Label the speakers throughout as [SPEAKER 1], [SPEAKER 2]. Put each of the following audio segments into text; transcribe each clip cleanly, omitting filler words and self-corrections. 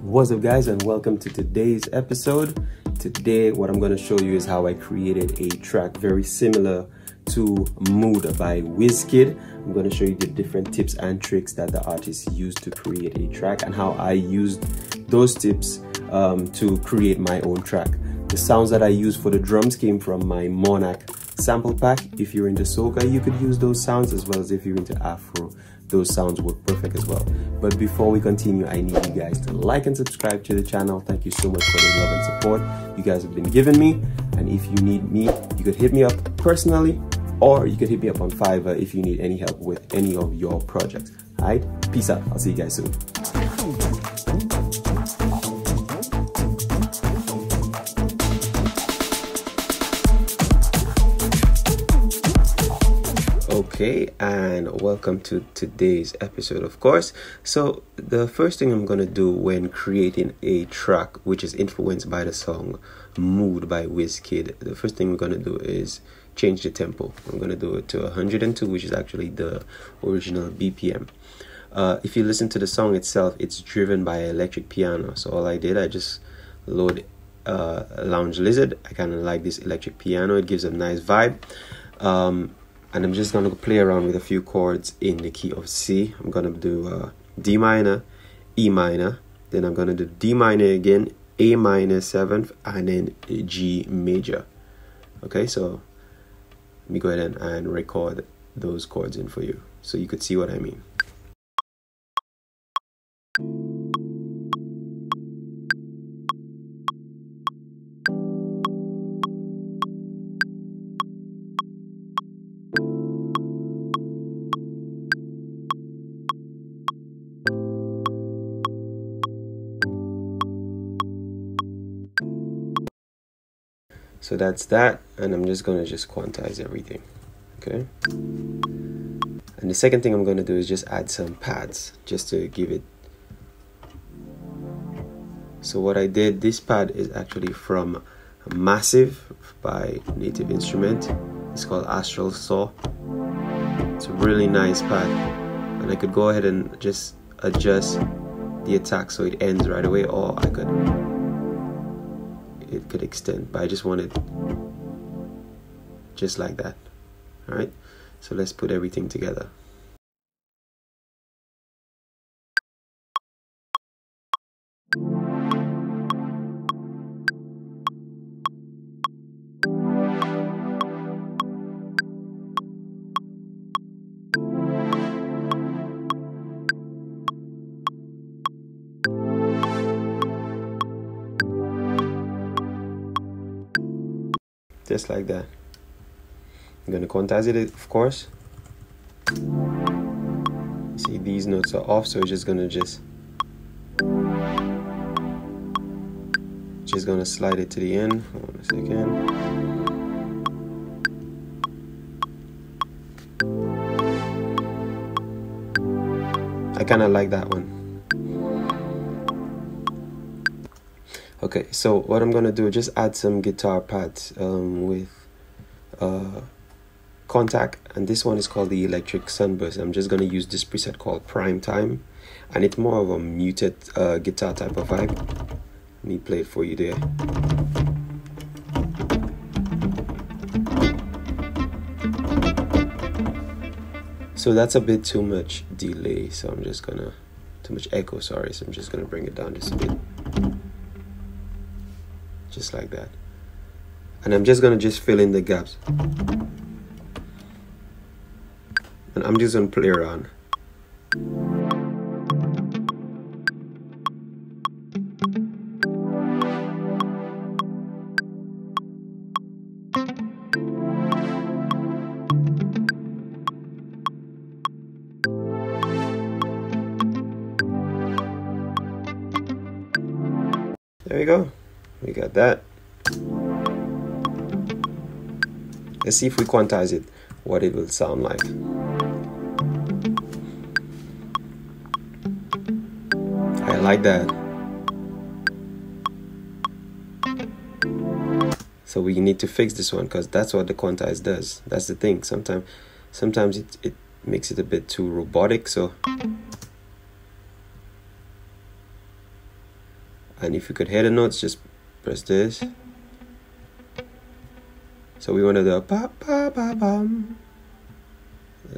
[SPEAKER 1] What's up guys, and welcome to today's episode. Today what I'm going to show you is how I created a track very similar to Mood by Wizkid. I'm going to show you the different tips and tricks that the artist used to create a track and how I used those tips to create my own track. The sounds that I used for the drums came from my Monarch sample pack. If you're into soca, you could use those sounds, as well as if you're into Afro, those sounds work perfect as well. But before we continue, I need you guys to like and subscribe to the channel. Thank you so much for the love and support you guys have been giving me. And if you need me, you could hit me up personally, or you could hit me up on Fiverr if you need any help with any of your projects. All right, peace out. I'll see you guys soon. Okay, and welcome to today's episode, of course. So the first thing I'm going to do when creating a track which is influenced by the song Mood by Wizkid, the first thing we're going to do is change the tempo. I'm going to do it to 102, which is actually the original BPM. If you listen to the song itself, it's driven by an electric piano. So all I did, I just load Lounge Lizard. I kind of like this electric piano. It gives a nice vibe. And I'm just going to play around with a few chords in the key of C. I'm going to do D minor, E minor, then I'm going to do D minor again, A minor 7th, and then G major. Okay, so let me go ahead and record those chords in for you so you could see what I mean. So that's that, and I'm just going to quantize everything, okay? And the second thing I'm going to do is just add some pads, just to give it. So what I did, this pad is actually from Massive by Native Instrument. It's called Astral Saw. It's a really nice pad, and I could go ahead and just adjust the attack so it ends right away, or it could extend, but I just want it just like that. All right, so let's put everything together. Just like that. I'm going to quantize it, of course. See, these notes are off, so we're just going to slide it to the end. Hold on a second. I kind of like that one. Okay, so what I'm gonna do is just add some guitar pads with Contact, and this one is called the Electric Sunburst. I'm just gonna use this preset called Prime Time, and it's more of a muted guitar type of vibe. Let me play it for you there. So that's a bit too much delay, so I'm just gonna, too much echo, sorry, so I'm just gonna bring it down just a bit. Just like that. And I'm just gonna fill in the gaps. And I'm just gonna play around. There you go. We got that. Let's see if we quantize it, what it will sound like. I like that. So we need to fix this one, because that's what the quantize does. That's the thing. Sometimes it makes it a bit too robotic. So And if you could hear the notes, just press this. So we want to do a pa pa pa bum.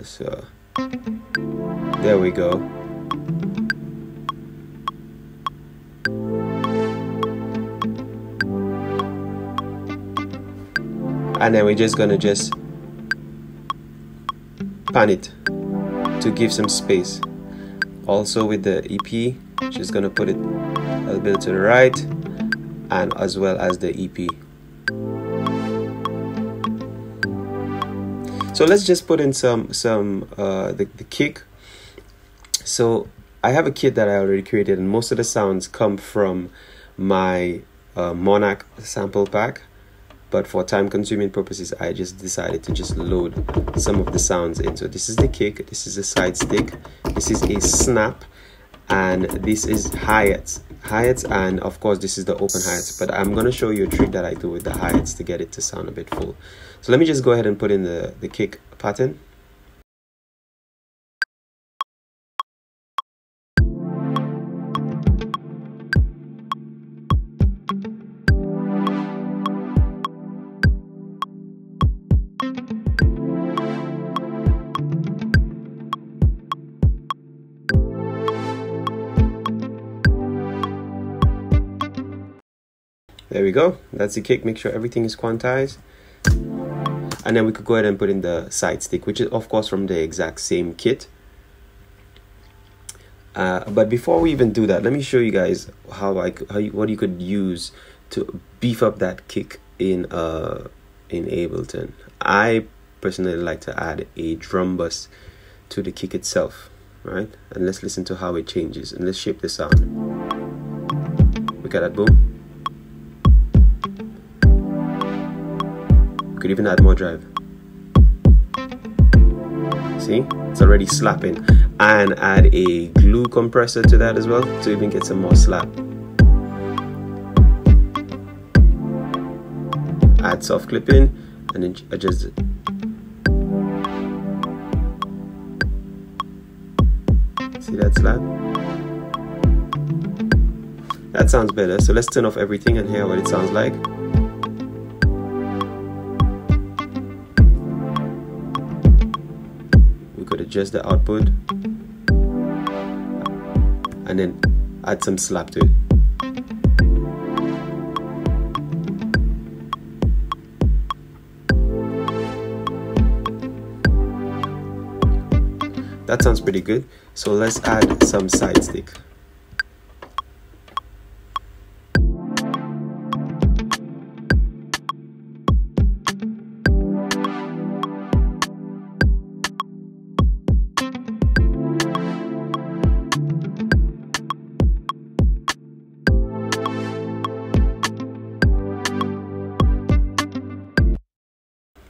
[SPEAKER 1] So there we go. And then we're just gonna just pan it to give some space. Also with the EP, just gonna put it a little bit to the right, and as well as the EP. So let's just put in the kick. So I have a kit that I already created, and most of the sounds come from my Monarch sample pack. But for time-consuming purposes, I just decided to just load some of the sounds in. So this is the kick, this is a side stick, this is a snap, and this is hi-hats. Hi-hats, and of course this is the open hi-hats. But I'm gonna show you a trick that I do with the hi-hats to get it to sound a bit full. So let me just go ahead and put in the kick pattern. There we go, that's the kick. Make sure everything is quantized. And then we could go ahead and put in the side stick, which is of course from the exact same kit. But before we even do that, let me show you guys what you could use to beef up that kick in Ableton. I personally like to add a drum bus to the kick itself, right? And let's listen to how it changes, and let's shape the sound. Look at that, boom. Could even add more drive. See, it's already slapping. And add a glue compressor to that as well to even get some more slap. Add soft clipping and then adjust it. See that slap? That sounds better. So let's turn off everything and hear what it sounds like. Adjust the output and then add some slap to it. That sounds pretty good. So let's add some side stick.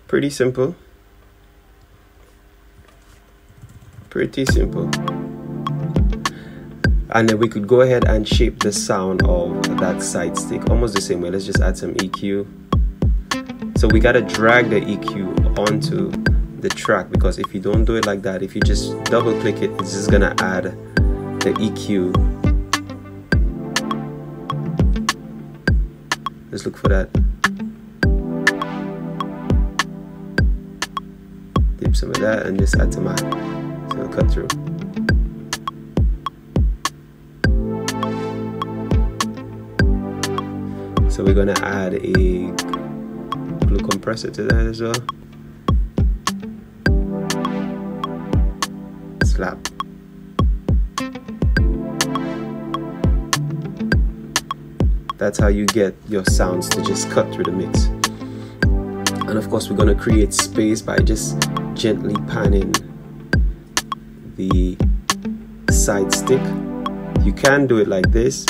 [SPEAKER 1] Pretty simple. Pretty simple. And then we could go ahead and shape the sound of that side stick almost the same way. Let's just add some EQ. So we gotta drag the EQ onto the track, because if you don't do it like that, if you just double click it, it's just gonna add the EQ. Let's look for that. Dip some of that and just add some add. So it'll cut through. So we're gonna add a glue compressor to that as well. Slap. That's how you get your sounds to just cut through the mix. And of course we're gonna create space by just gently panning the side stick. You can do it like this.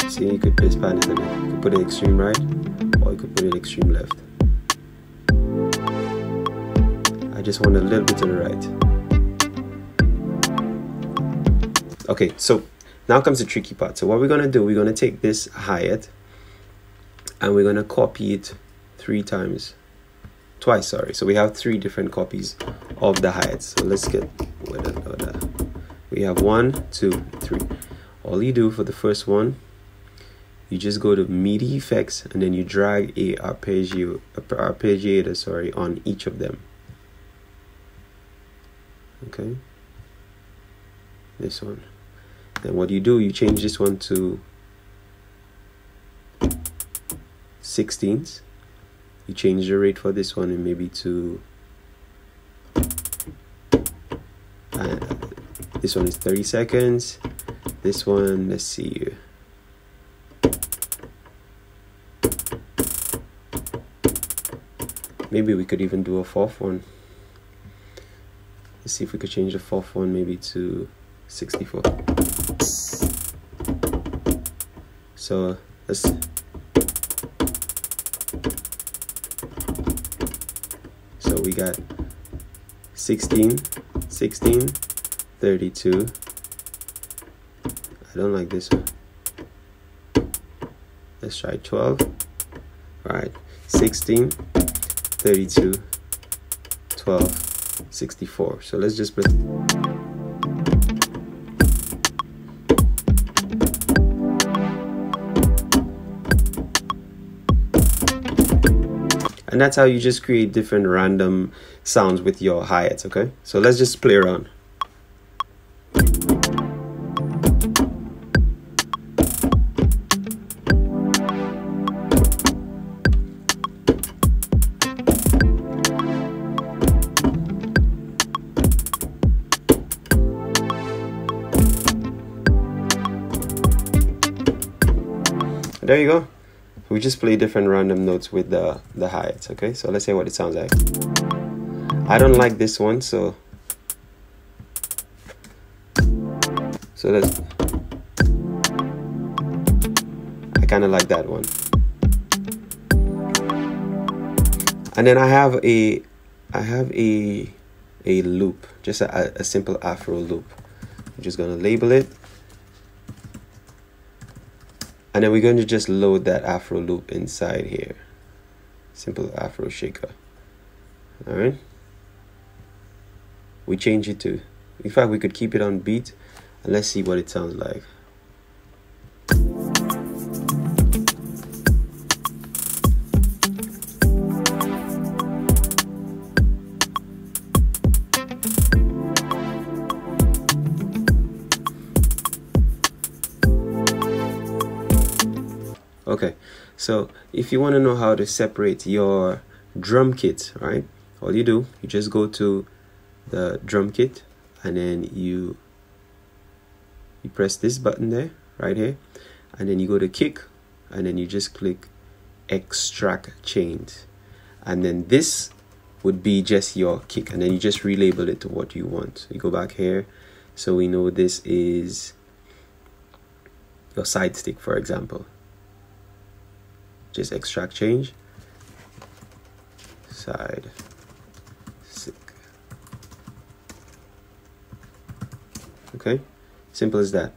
[SPEAKER 1] See, you could just pan it a bit. You could put it extreme right, or you could put it extreme left. I just want a little bit to the right. Okay, so now comes the tricky part. So what we're gonna do, we're gonna take this hi-hat and we're gonna copy it twice, sorry. So we have 3 different copies of the hi-hats. So let's get with it. We have 1, 2, 3. All you do for the first one, you just go to MIDI effects and then you drag a arpeggiator, sorry, on each of them. Okay, this one. Then what you do, you change this one to 16ths. You change the rate for this one and maybe to this one is 30 seconds. This one, let's see, maybe we could even do a fourth one. Let's see if we could change the fourth one maybe to 64. So let's we got 16, 16, 32. I don't like this one. Let's try 12. All right, 16, 32, 12, 64. So let's just press. And that's how you just create different random sounds with your hi-hats, okay? So let's just play around. There you go. We just play different random notes with the hi-hats, okay? So let's hear what it sounds like. I don't like this one, so let's. I kind of like that one. And then I have a loop, just a simple Afro loop. I'm just gonna label it. And then we're going to just load that Afro loop inside here. Simple Afro shaker. All right. We change it to, in fact, we could keep it on beat and let's see what it sounds like. Okay, so if you want to know how to separate your drum kit, right, all you do, you just go to the drum kit and then you press this button there, right here, and then you go to kick and then you just click extract chains, and then this would be just your kick, and then you just relabel it to what you want. So you go back here, so we know this is your side stick, for example. Just extract change, side stick. Okay, simple as that.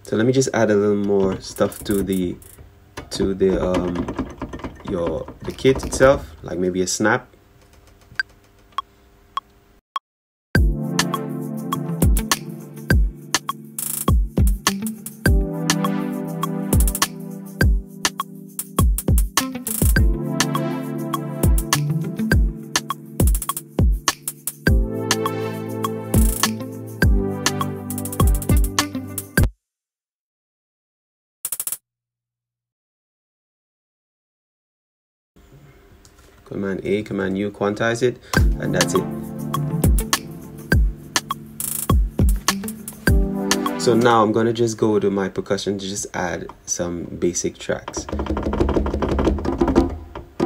[SPEAKER 1] So let me just add a little more stuff to the kit itself, like maybe a snap. Command A, Command U, quantize it, and that's it. So now I'm gonna just go to my percussion to just add some basic tracks.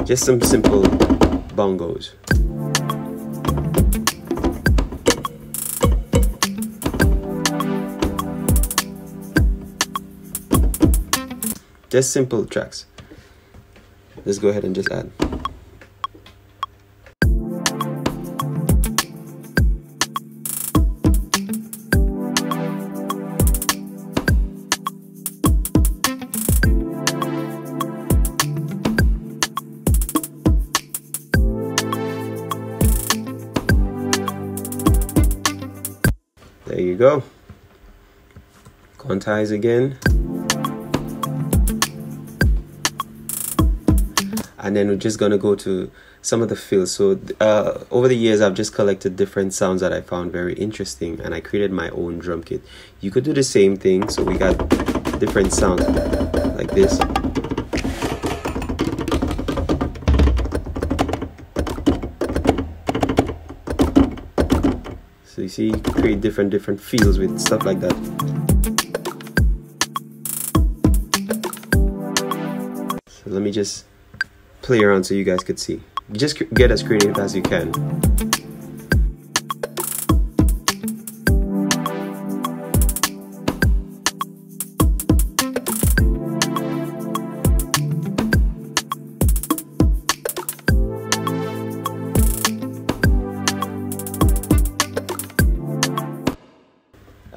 [SPEAKER 1] Just some simple bongos. Just simple tracks. Let's go ahead and just add. There you go. Quantize again. and then we're just gonna go to some of the fills. So over the years, I've just collected different sounds that I found very interesting, and I created my own drum kit. You could do the same thing. So we got different sounds like this. So you see, you can create different feels with stuff like that. So let me just play around so you guys could see. Just get as creative as you can.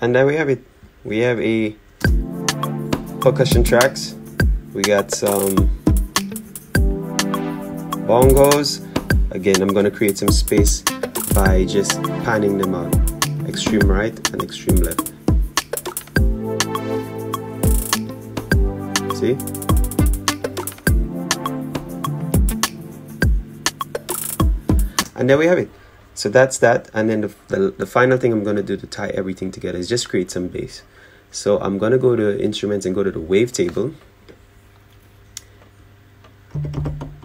[SPEAKER 1] And there we have it. We have a percussion tracks. We got some bongos. Again, I'm gonna create some space by just panning them out. Extreme right and extreme left. See? And there we have it. So that's that. And then the final thing I'm gonna do to tie everything together is just create some bass. So I'm gonna go to instruments and go to the wavetable.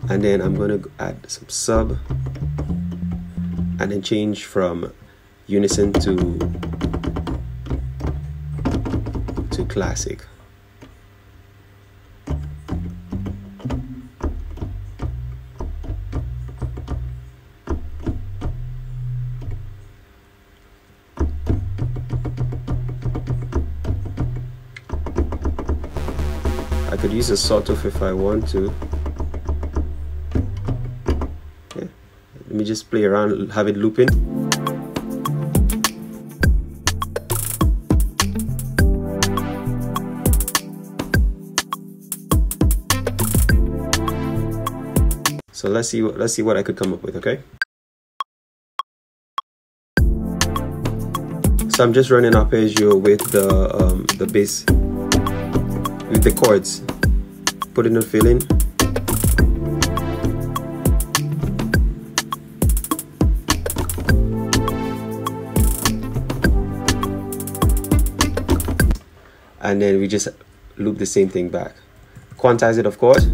[SPEAKER 1] And then I'm gonna add some sub, and then change from unison to classic. I could use a sawtooth if I want to. Yeah. Let me just play around, have it looping. So let's see what I could come up with, okay? So I'm just running arpeggio with the bass, with the chords, putting a fill in. And then we just loop the same thing back. Quantize it, of course.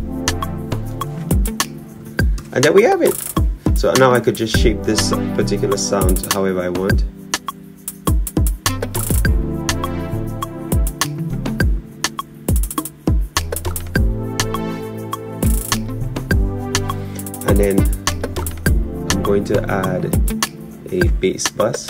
[SPEAKER 1] And there we have it. So now I could just shape this particular sound however I want. And then I'm going to add a bass bus.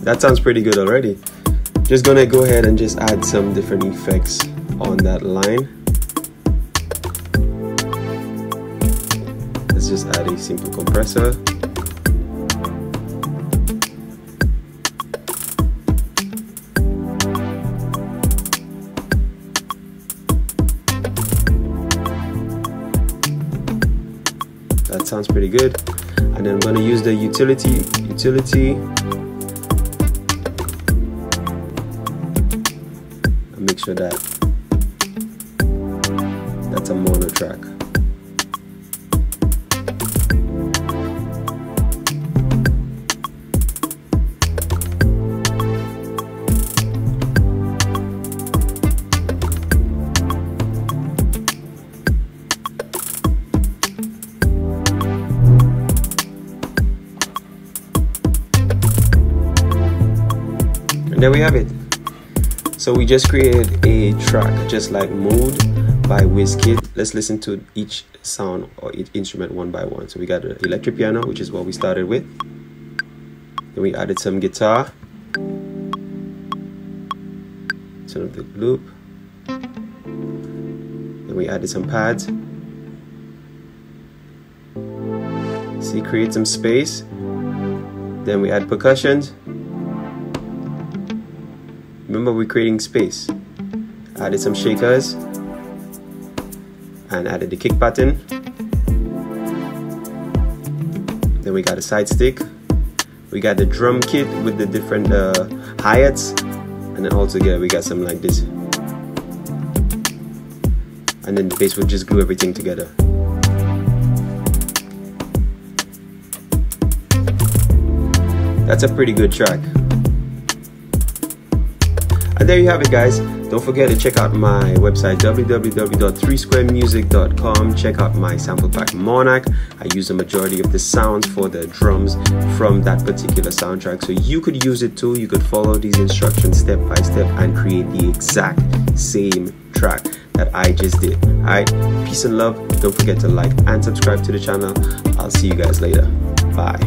[SPEAKER 1] That sounds pretty good already. Just gonna go ahead and just add some different effects on that line. Let's just add a simple compressor. That sounds pretty good. And then I'm gonna use the utility. Make sure that that's a mono track. And there we have it. So we just created a track just like Mood by Wizkid. Let's listen to each sound or each instrument one by one. So we got the electric piano, which is what we started with. Then we added some guitar. Turn up the loop. Then we added some pads. See, create some space. Then we add percussions. Remember, we're creating space. Added some shakers and added the kick pattern. Then we got a side stick. We got the drum kit with the different hi-hats, and then all together we got something like this. And then the bass will just glue everything together. That's a pretty good track. And there you have it, guys. Don't forget to check out my website www.3squaremusic.com. Check out my sample pack Monarch. I use the majority of the sounds for the drums from that particular soundtrack, so you could use it too. You could follow these instructions step by step and create the exact same track that I just did. Alright, peace and love. Don't forget to like and subscribe to the channel. I'll see you guys later. Bye.